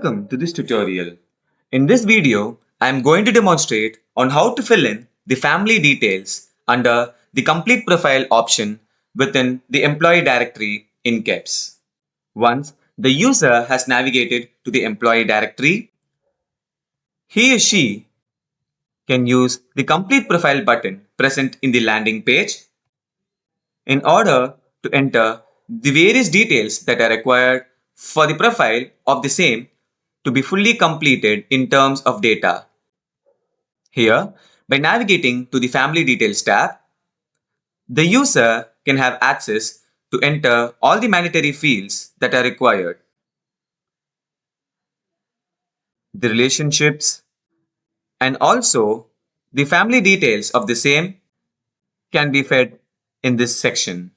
Welcome to this tutorial. In this video, I am going to demonstrate on how to fill in the family details under the complete profile option within the employee directory in KEBS. Once the user has navigated to the employee directory, he or she can use the complete profile button present in the landing page in order to enter the various details that are required for the profile of the same to be fully completed in terms of data. Here, by navigating to the Family Details tab, the user can have access to enter all the mandatory fields that are required. The relationships and also the family details of the same can be fed in this section.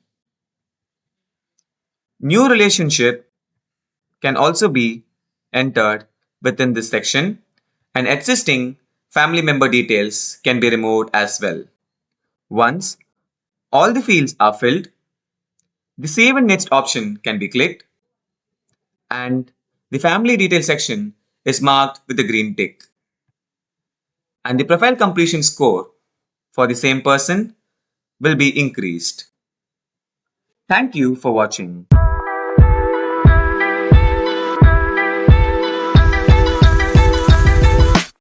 New relationship can also be entered within this section, and existing family member details can be removed as well. Once all the fields are filled, the Save and Next option can be clicked, and the family detail section is marked with a green tick. And the profile completion score for the same person will be increased. Thank you for watching.